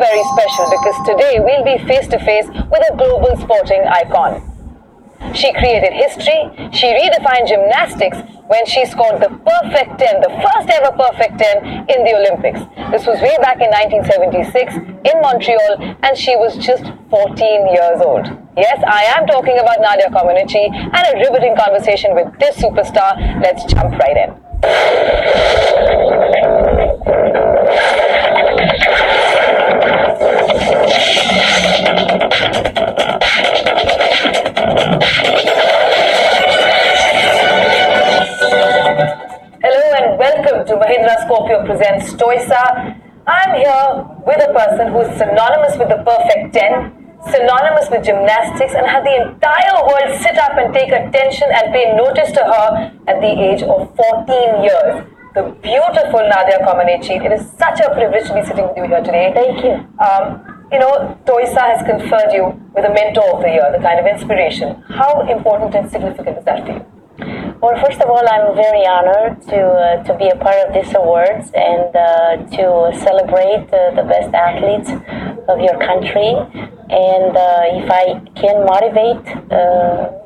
very special because today we'll be face to face with a global sporting icon. She created history, she redefined gymnastics when she scored the perfect 10, the first ever perfect 10 in the Olympics. This was way back in 1976 in Montreal and she was just 14 years old. Yes, I am talking about Nadia Comaneci and a riveting conversation with this superstar. Let's jump right in. Welcome to Mahindra Scorpio presents Toisa. I'm here with a person who's synonymous with the perfect 10, synonymous with gymnastics, and had the entire world sit up and take attention and pay notice to her at the age of 14 years. The beautiful Nadia Comaneci. It is such a privilege to be sitting with you here today. Thank you. Toisa has conferred you with a mentor of the year, the kind of inspiration. How important and significant is that for you? Well, first of all, I'm very honored to be a part of these awards and to celebrate the best athletes of your country. And if I can motivate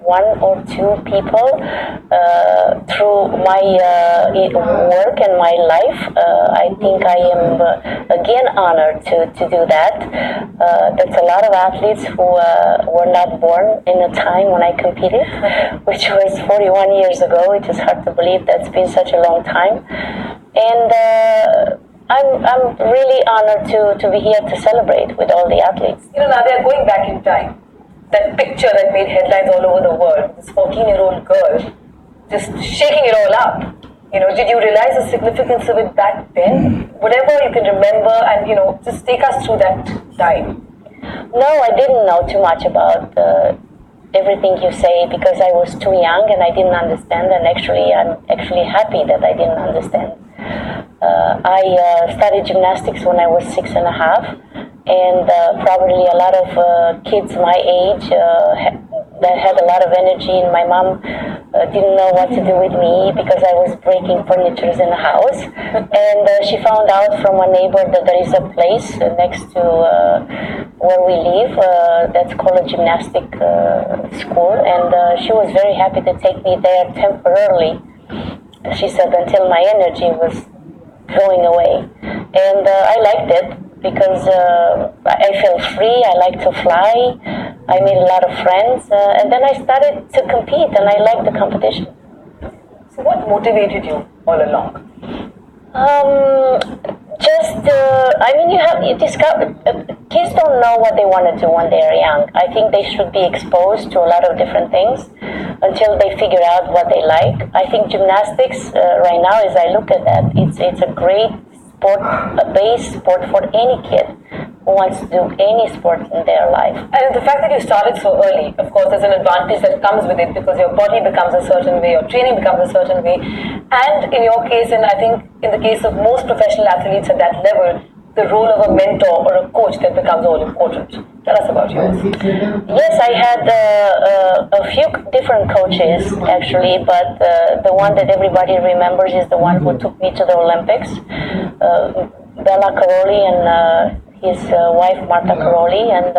one or two people through my work and my life, I think I am again honored to do that. That's a lot of athletes who were not born in a time when I competed, which was 41 years ago. It is hard to believe that's been such a long time. And I'm really honored to be here to celebrate with all the athletes. Nadia, going back in time, that picture that made headlines all over the world, this 14-year-old girl just shaking it all up. Did you realize the significance of it back then? Whatever you can remember and, just take us through that time. No, I didn't know too much about everything you say because I was too young and I didn't understand, and I'm actually happy that I didn't understand. I studied gymnastics when I was 6.5, and probably a lot of kids my age that had a lot of energy, and my mom didn't know what to do with me because I was breaking furniture in the house. And she found out from a neighbor that there is a place next to where we live that's called a gymnastic school, and she was very happy to take me there temporarily. She said until my energy was going away, and I liked it because I felt free. I like to fly. I made a lot of friends, and then I started to compete, and I liked the competition. So, what motivated you all along? You discover kids don't know what they want to do when they are young. I think they should be exposed to a lot of different things until they figure out what they like. I think gymnastics right now, as I look at that, it's a great sport, a base sport for any kid who wants to do any sport in their life. And the fact that you started so early, of course, there's an advantage that comes with it because your body becomes a certain way, your training becomes a certain way. And in your case, and I think in the case of most professional athletes at that level, the role of a mentor or a coach that becomes all important. Tell us about yours. Yes, I had a few different coaches actually, but the one that everybody remembers is the one who took me to the Olympics, Bella Caroli and his wife Marta Caroli, and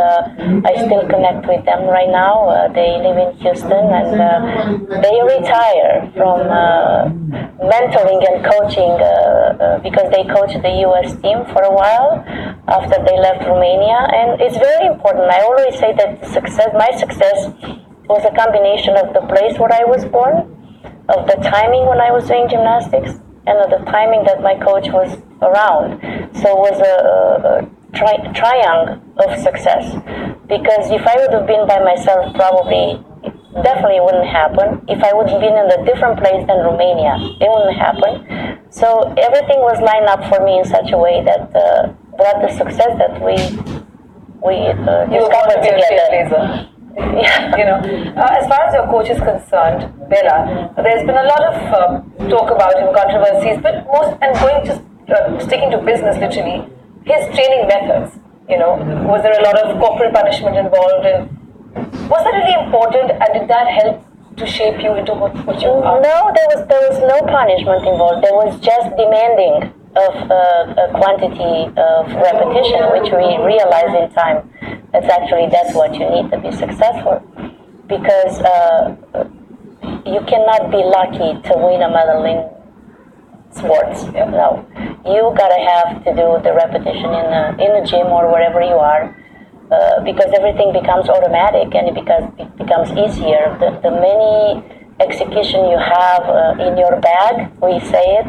I still connect with them right now. They live in Houston, and they retire from mentoring and coaching because they coached the U.S. team for a while after they left Romania, and it's very important. I always say that my success was a combination of the place where I was born, of the timing when I was doing gymnastics, and of the timing that my coach was around. So it was a triangle of success, because if I would have been by myself, definitely wouldn't happen. If I would have been in a different place than Romania, it wouldn't happen. So everything was lined up for me in such a way that brought the success that we discovered together. Yeah. As far as your coach is concerned, Bella, there's been a lot of talk about him, controversies, but sticking to business literally, his training methods, was there a lot of corporal punishment involved, and was that really important, and did that help to shape you into what you are? No, there was no punishment involved. There was just demanding a quantity of repetition, which we realize in time. That's what you need to be successful, because you cannot be lucky to win a medal in sports. No, you gotta have to do the repetition in the gym or wherever you are, because everything becomes automatic and it becomes easier. The many execution you have in your bag, we say it,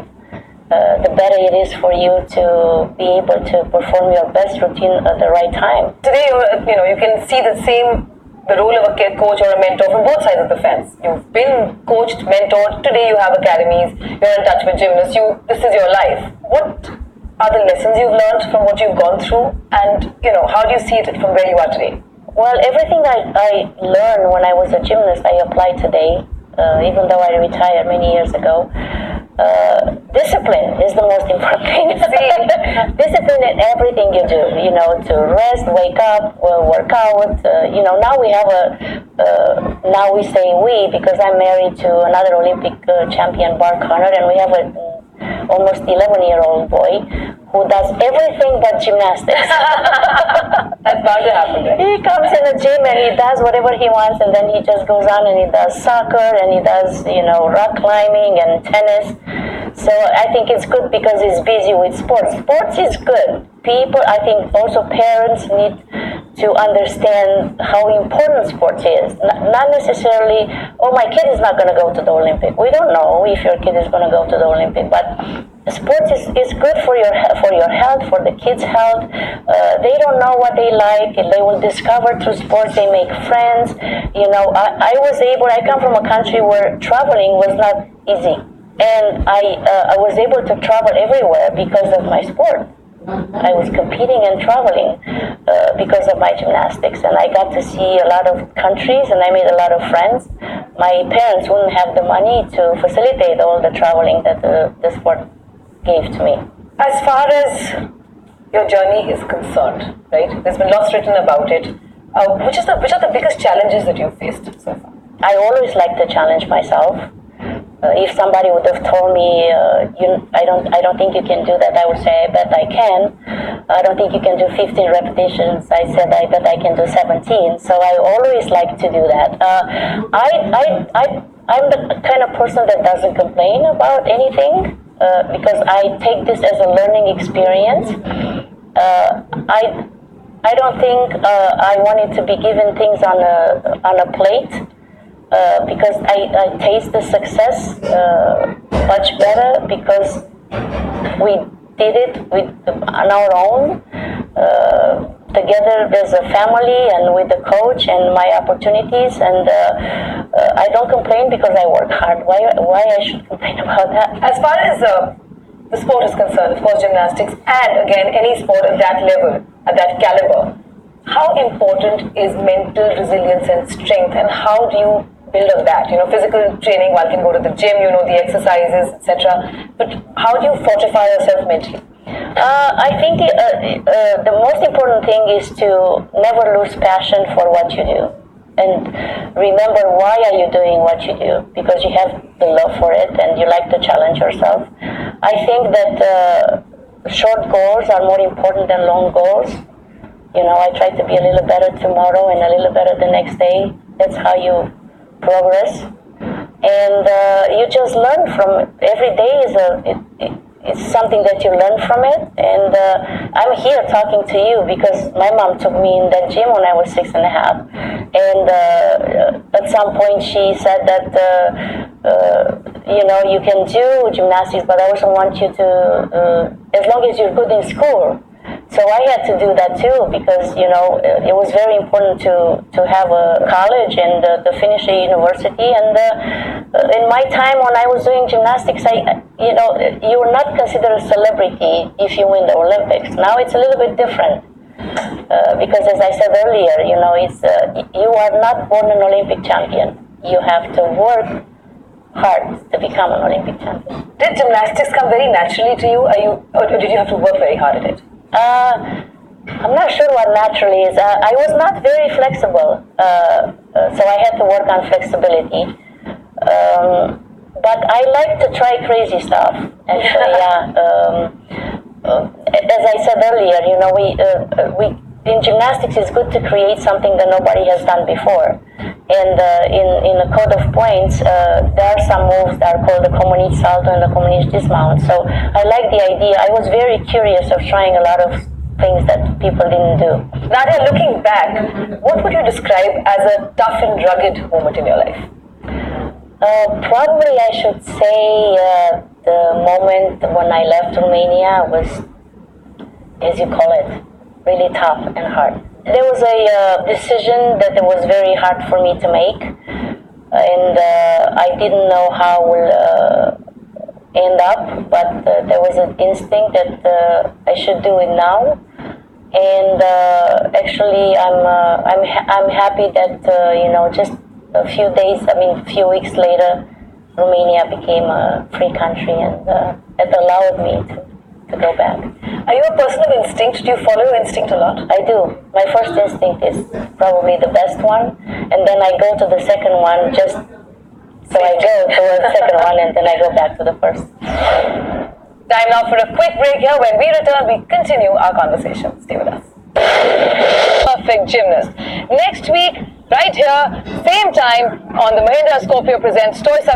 the better it is for you to be able to perform your best routine at the right time. Today, you can see the role of a coach or a mentor from both sides of the fence. You've been coached, mentored. Today, you have academies. You're in touch with gymnasts. This is your life. What are the lessons you've learned from what you've gone through, and how do you see it from where you are today? Well, everything I learned when I was a gymnast, I apply today. Even though I retired many years ago, discipline is the most important thing. Discipline in everything you do. To rest, wake up, work out. Now we have now we say we, because I'm married to another Olympic champion, Bar Connor, and we have a almost 11-year-old boy who does everything but gymnastics. That's bound to happen, right? He comes in the gym and he does whatever he wants, and then he just goes on and he does soccer and he does, rock climbing and tennis. So I think it's good because he's busy with sports. Sports is good. People, I think also parents need to understand how important sports is. Not necessarily, my kid is not going to go to the Olympic. We don't know if your kid is going to go to the Olympic, but sports is good for your health, for the kids' health. They don't know what they like, and they will discover through sports. They make friends. I come from a country where traveling was not easy, and I was able to travel everywhere because of my sport. I was competing and traveling because of my gymnastics, and I got to see a lot of countries, and I made a lot of friends. My parents wouldn't have the money to facilitate all the traveling that the sport gave to me. As far as your journey is concerned, right? There's been lots written about it. Which are the biggest challenges that you've faced so far? I always like to challenge myself. If somebody would have told me, I don't think you can do that, I would say, I bet I can. I don't think you can do 15 repetitions. I said, I bet I can do 17. So I always like to do that. I'm the kind of person that doesn't complain about anything because I take this as a learning experience. I don't think I wanted to be given things on a plate. Because I taste the success much better because we did it on our own, together as a family and with the coach and my opportunities, and I don't complain because I work hard. Why I should complain about that? As far as the sport is concerned, of course, gymnastics, and again, any sport at that level, at that caliber, how important is mental resilience and strength, and how do you build on that? Physical training, one can go to the gym, the exercises, etc. But how do you fortify yourself mentally? I think the most important thing is to never lose passion for what you do. And remember, why are you doing what you do? Because you have the love for it and you like to challenge yourself. I think that short goals are more important than long goals. I try to be a little better tomorrow and a little better the next day. That's how you progress, and you just learn from every day. It's something that you learn from it, and I'm here talking to you because my mom took me in that gym when I was 6 and a half, and at some point she said that you can do gymnastics, but I also want you to as long as you're good in school. So I had to do that too because, it was very important to have a college and to finish a university. And in my time when I was doing gymnastics, you were not considered a celebrity if you win the Olympics. Now it's a little bit different because, as I said earlier, you are not born an Olympic champion. You have to work hard to become an Olympic champion. Did gymnastics come very naturally to you? Or did you have to work very hard at it? I'm not sure what naturally is. I was not very flexible, so I had to work on flexibility. but I like to try crazy stuff. Actually, yeah. As I said earlier, you know, we in gymnastics it's good to create something that nobody has done before. And in a code of points, there are some moves that are called the comunist salto and the comunist dismount. So I like the idea. I was very curious of trying a lot of things that people didn't do. Nadia, looking back, what would you describe as a tough and rugged moment in your life? Probably I should say the moment when I left Romania was, as you call it, really tough and hard. There was a decision that it was very hard for me to make, and I didn't know how it will end up, but there was an instinct that I should do it now. And actually, I'm happy that you know, just a few weeks later, Romania became a free country, and it allowed me to go back. Are you a person of instinct? Do you follow your instinct a lot? I do. My first instinct is probably the best one, and then I go to the second one just so I go to the second one, and then I go back to the first. Time now for a quick break here. When we return, we continue our conversation. Stay with us. Perfect gymnast. Next week, right here, same time on the Mahindra Scorpio presents Toisa.